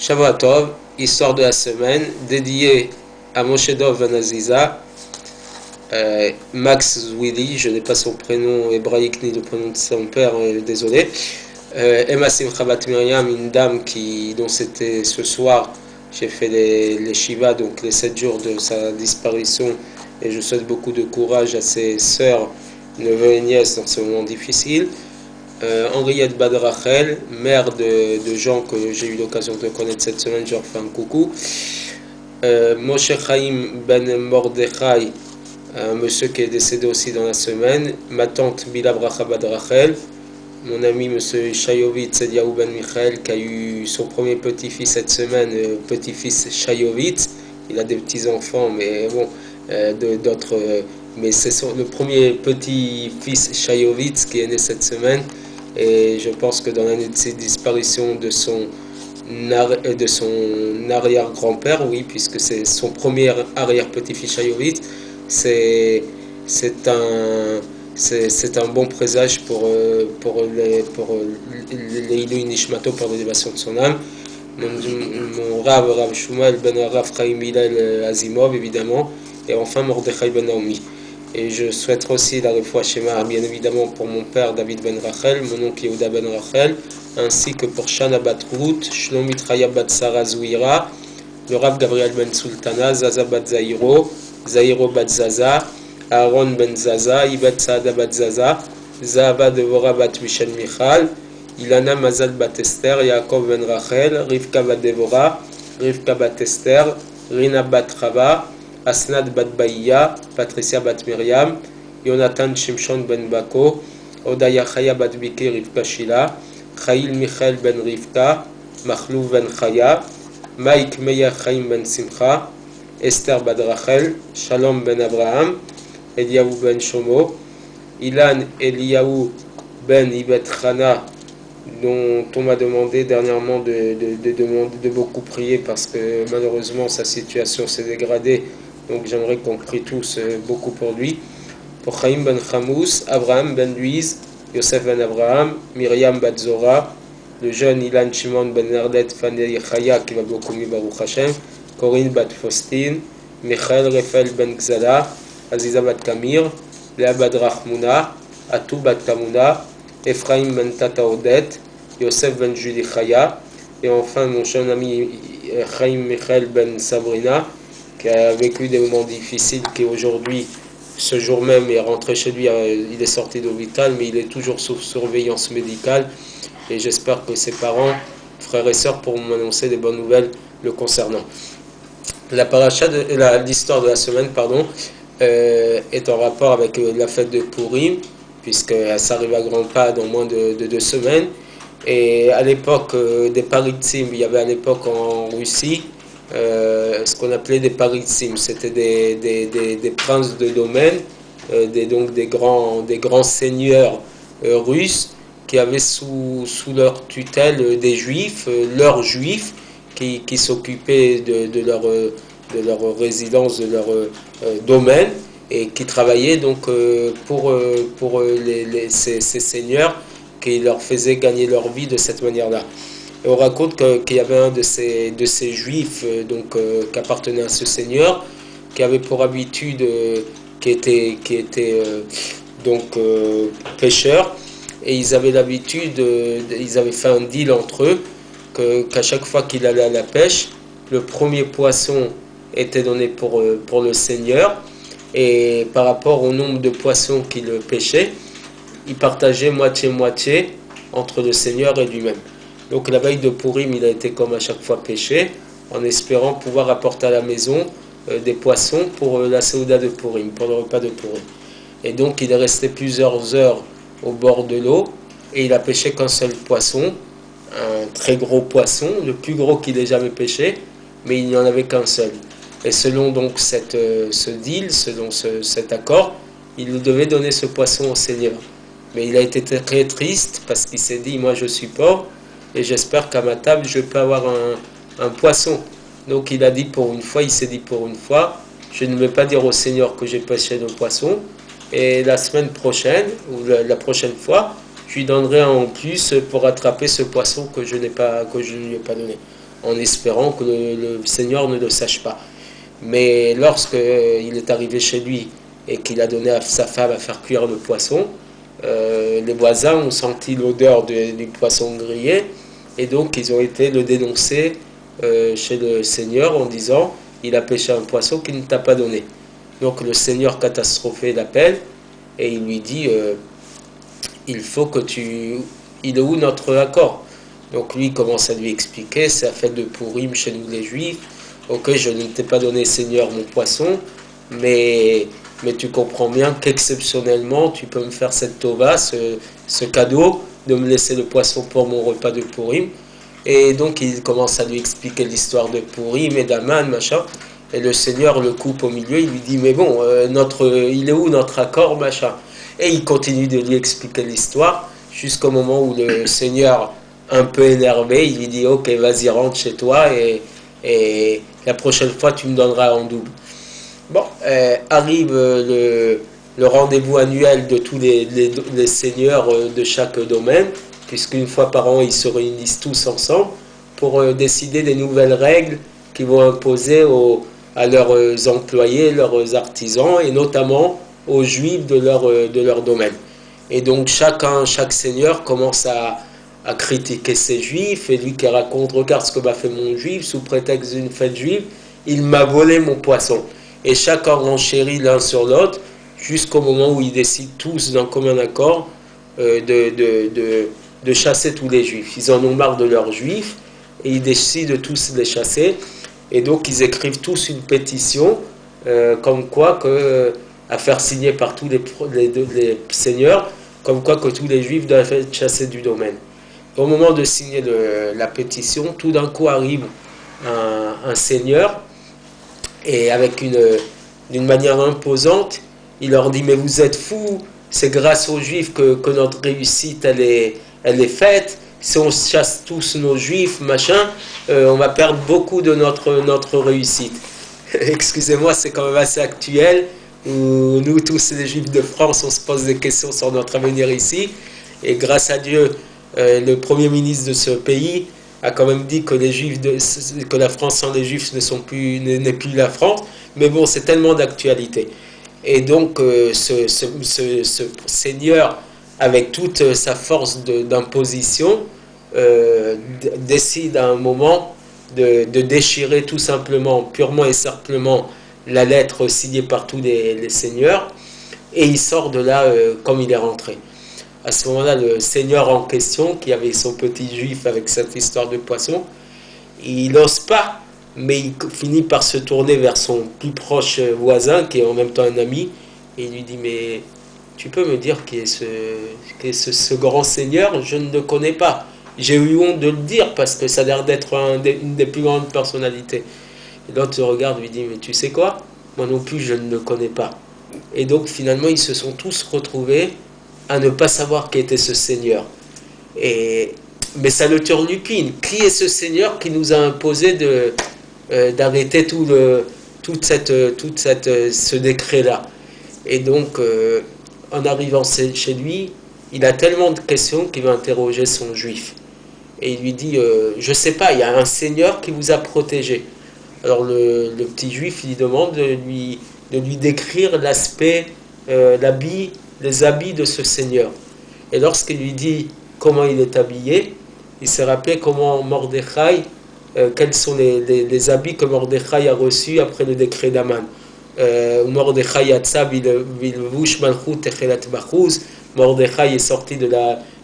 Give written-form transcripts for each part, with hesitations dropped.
Shavua Tov, histoire de la semaine, dédiée à Moshe Dov Ben Aziza, Max Zwili, je n'ai pas son prénom hébraïque ni le prénom de son père, désolé. Emma Simcha Bat Miriam, une dame dont c'était ce soir, j'ai fait les Shiva, donc les 7 jours de sa disparition, et je souhaite beaucoup de courage à ses sœurs, neveux et nièces dans ce moment difficile. Henriette Badrachel, mère de gens que j'ai eu l'occasion de connaître cette semaine, je leur fais un coucou. Moshe Chaim Ben Mordechai, un monsieur qui est décédé aussi dans la semaine. Ma tante Bila Bracha Badrachel. Mon ami monsieur Shayovitz Eliaou Ben Michael, qui a eu son premier petit-fils cette semaine, petit-fils Shayovitz. Il a des petits-enfants, mais bon, d'autres. Mais c'est le premier petit-fils Shayovitz qui est né cette semaine. Et je pense que dans l'année de ses disparitions de son arrière-grand-père, oui, puisque c'est son premier arrière-petit-fils Shayovitz, c'est un bon présage pour l'Ilui Nishmato, pour l'élévation de son âme. Mon Rav Shumal Ben Rav Chaim Hillel Azimov, évidemment, et enfin Mordechai Ben Naomi. Et je souhaiterais aussi la Refoua Shema, bien évidemment, pour mon père David Ben Rachel, mon oncle Yehuda Ben Rachel, ainsi que pour Shana Bat Ruth, Shlomit Chaya Bat Sarah Zouira, le Rav Gabriel Ben Sultana, Zaza Bat Zairo, Zairo Bat Zaza, Aaron Ben Zaza, Ibet Saada Bat Zaza, Zahava Devora Bat Michel Michal, Ilana Mazal Bat Esther, Yaakov Ben Rachel, Rivka Bat Devora, Rivka Bat Esther, Rina Bat Chava, Asnad Bat Baïya, Patricia Bat Miriam, Jonathan Shimshon Ben Bako, Odaya Chaya Bat Biki Rivka Shila, Chail Michael Ben Rivka, Machlou Ben Chaya, Mike Meya Chaim Ben Simcha, Esther Bat Rachel, Shalom Ben Abraham, Eliaou Ben Shomo, Ilan Eliaou Ben Ibet Chana, dont on m'a demandé dernièrement de beaucoup prier parce que malheureusement sa situation s'est dégradée. Donc j'aimerais qu'on prie tous beaucoup pour lui. Pour Chaim Ben Chamous, Abraham Ben Louise, Yosef Ben Abraham, Myriam Bat Zora, le jeune Ilan Shimon Ben Erdet Fanei Chaya qui va beaucoup mieux Baruch Hashem, Corinne Bat Faustine, Michael Refel Ben Gzala, Aziza Bat Kamir, Léa Bat Rachmouna, Atou Bat Kamuna, Ephraim Ben Tata Odet, Yosef Ben Julie Chaya, et enfin mon jeune ami Chaim Michael Ben Sabrina, qui a vécu des moments difficiles, qui aujourd'hui, ce jour même, est rentré chez lui, il est sorti d'hôpital, mais il est toujours sous surveillance médicale, et j'espère que ses parents, frères et sœurs, pourront m'annoncer des bonnes nouvelles le concernant. L'histoire de la semaine, est en rapport avec la fête de Purim, puisque ça arrive à grands pas dans moins de 2 semaines. Et à l'époque des Paritzim, il y avait à l'époque en Russie ce qu'on appelait des Paritzim. C'était des princes de domaine, donc des grands seigneurs russes qui avaient sous leur tutelle des juifs, leurs juifs, qui s'occupaient de leur résidence, de leur domaine, et qui travaillaient donc pour ces seigneurs, qui leur faisaient gagner leur vie de cette manière-là. Et on raconte qu'il y avait un de ces juifs qui appartenait à ce seigneur, qui avait pour habitude, qui était pêcheur, et ils avaient l'habitude, ils avaient fait un deal entre eux, qu'à chaque fois qu'il allait à la pêche, le premier poisson était donné pour le seigneur, et par rapport au nombre de poissons qu'il pêchait, il partageait moitié-moitié entre le Seigneur et lui-même. Donc la veille de Purim, il a été comme à chaque fois pêché, en espérant pouvoir apporter à la maison des poissons pour la Séouda de Purim, pour le repas de Purim. Et donc il est resté plusieurs heures au bord de l'eau, et il a pêché qu'un seul poisson, un très gros poisson, le plus gros qu'il ait jamais pêché, mais il n'y en avait qu'un seul. Et selon donc ce deal, selon cet accord, il devait donner ce poisson au Seigneur. Mais il a été très triste parce qu'il s'est dit, moi je suis pauvre et j'espère qu'à ma table je peux avoir un poisson. Donc il a dit il s'est dit pour une fois, je ne vais pas dire au Seigneur que j'ai pêché le poisson, et la semaine prochaine, ou la prochaine fois, je lui donnerai un en plus pour rattraper ce poisson que je ne lui ai pas donné. en espérant que le Seigneur ne le sache pas. Mais lorsqu'il est arrivé chez lui et qu'il a donné à sa femme à faire cuire le poisson, les voisins ont senti l'odeur du poisson grillé et donc ils ont été le dénoncer chez le Seigneur en disant il a pêché un poisson qu'il ne t'a pas donné. Donc le Seigneur catastrophé l'appelle et il lui dit il faut que il est où notre accord? Donc lui commence à lui expliquer, c'est la fête de Pourim chez nous les Juifs. Ok, je ne t'ai pas donné, Seigneur, mon poisson, mais tu comprends bien qu'exceptionnellement, tu peux me faire cette tova, ce cadeau, de me laisser le poisson pour mon repas de Pourim. Et donc il commence à lui expliquer l'histoire de Pourim et d'Aman, machin. Et le Seigneur le coupe au milieu, il lui dit, mais bon, il est où notre accord, machin? Et il continue de lui expliquer l'histoire, jusqu'au moment où le Seigneur, un peu énervé, il lui dit, ok, vas-y, rentre chez toi, et la prochaine fois, tu me donneras en double. Bon, arrive le rendez-vous annuel de tous les seigneurs de chaque domaine, puisqu'une fois par an, ils se réunissent tous ensemble pour décider des nouvelles règles qui vont imposer à leurs employés, leurs artisans, et notamment aux juifs de leur domaine. Et donc chaque seigneur commence à critiquer ces juifs, et lui qui raconte, regarde ce que m'a fait mon juif, sous prétexte d'une fête juive, il m'a volé mon poisson. Et chacun renchérit l'un sur l'autre, jusqu'au moment où ils décident tous d'un commun accord de chasser tous les juifs. Ils en ont marre de leurs juifs, et ils décident de tous les chasser. Et donc ils écrivent tous une pétition, comme quoi à faire signer par tous les seigneurs, comme quoi que tous les juifs doivent être chassés du domaine. Au moment de signer la pétition, tout d'un coup arrive un seigneur, et avec d'une manière imposante, il leur dit, mais vous êtes fous, c'est grâce aux juifs que notre réussite elle est faite, si on chasse tous nos juifs, machin, on va perdre beaucoup de notre réussite. Excusez-moi, c'est quand même assez actuel, où nous tous les juifs de France, on se pose des questions sur notre avenir ici, et grâce à Dieu, le premier ministre de ce pays a quand même dit que que la France sans les juifs n'est plus la France, mais bon, c'est tellement d'actualité. Et donc ce seigneur, avec toute sa force d'imposition, décide à un moment de déchirer tout simplement, purement et simplement, la lettre signée par tous les seigneurs, et il sort de là comme il est rentré. À ce moment-là, le seigneur en question, qui avait son petit juif avec cette histoire de poisson, il n'ose pas, mais il finit par se tourner vers son plus proche voisin, qui est en même temps un ami, et il lui dit, mais tu peux me dire qui est ce grand seigneur? Je ne le connais pas. J'ai eu honte de le dire, parce que ça a l'air d'être une des plus grandes personnalités. Et l'autre se regarde et lui dit, mais tu sais quoi? Moi non plus, je ne le connais pas. Et donc finalement, ils se sont tous retrouvés à ne pas savoir qui était ce Seigneur. Mais ça le turlupine. Qui est ce Seigneur qui nous a imposé d'arrêter ce décret-là? Et donc, en arrivant chez lui, il a tellement de questions qu'il va interroger son juif. Et il lui dit, je ne sais pas, il y a un Seigneur qui vous a protégé. Alors le petit juif, il lui demande de lui décrire l'aspect, les habits de ce Seigneur. Et lorsqu'il lui dit comment il est habillé, il s'est rappelé comment Mordechai, quels sont les habits que Mordechai a reçus après le décret d'Aman. Mordechai yatsa bilvush malchut techelat bachuz. Mordechai est sorti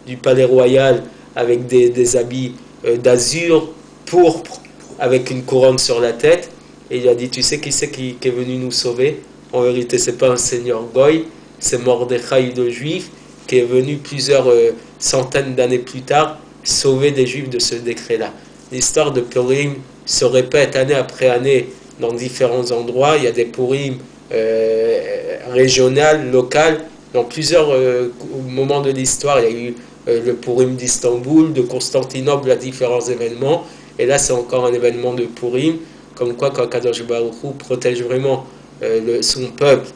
du palais royal avec des habits d'azur, pourpre, avec une couronne sur la tête. Et il a dit, tu sais qui c'est qui est venu nous sauver? En vérité, c'est pas un seigneur Goy, c'est Mordechai le juif qui est venu plusieurs centaines d'années plus tard sauver des juifs de ce décret-là. L'histoire de Purim se répète année après année dans différents endroits. Il y a des Purim régionales, locales. Dans plusieurs moments de l'histoire, il y a eu le Purim d'Istanbul, de Constantinople, à différents événements. Et là, c'est encore un événement de Purim, comme quoi quand Kadosh Baruch Hu protège vraiment son peuple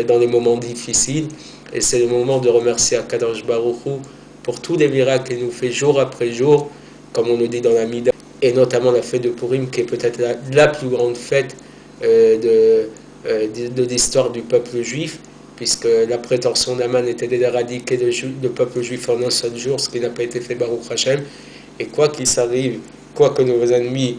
dans les moments difficiles. Et c'est le moment de remercier Kadosh Baruch Hu pour tous les miracles qu'il nous fait jour après jour, comme on le dit dans la Mida. et notamment la fête de Purim, qui est peut-être la plus grande fête de l'histoire du peuple juif, puisque la prétention d'Aman était d'éradiquer le peuple juif en un seul jour, ce qui n'a pas été fait Baruch Hashem. Et quoi qu'il s'arrive, quoi que nos ennemis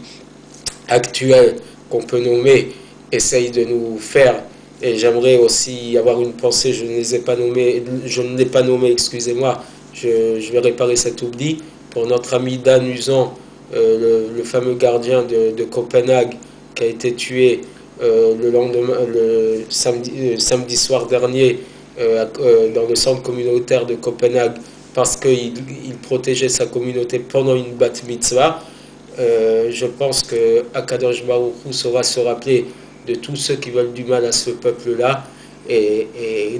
actuels, qu'on peut nommer, essayent de nous faire, et j'aimerais aussi avoir une pensée, je ne les ai pas nommés, je ne l'ai pas nommé, excusez-moi, je vais réparer cet oubli, pour notre ami Dan Uzan, le fameux gardien de Copenhague, qui a été tué le lendemain, le samedi soir dernier, dans le centre communautaire de Copenhague, parce qu'il protégeait sa communauté pendant une bat mitzvah. Je pense que Akadosh Baruch Hu saura se rappeler de tous ceux qui veulent du mal à ce peuple-là, et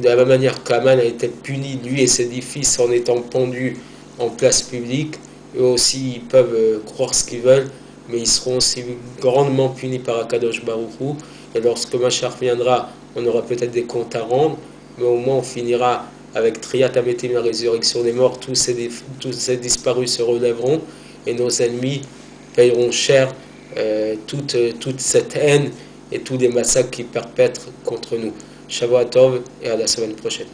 de la même manière qu'Aman a été puni, lui et ses 10 fils, en étant pendus en place publique. Eux aussi, ils peuvent croire ce qu'ils veulent, mais ils seront aussi grandement punis par Akadosh Baruch Hu. Et lorsque Mashiach viendra, on aura peut-être des comptes à rendre, mais au moins on finira avec Triat Ametim, la résurrection des morts. Tous ces disparus se relèveront, et nos ennemis payeront cher toute cette haine et tous les massacres qu'ils perpètrent contre nous. Shavua Tov, et à la semaine prochaine.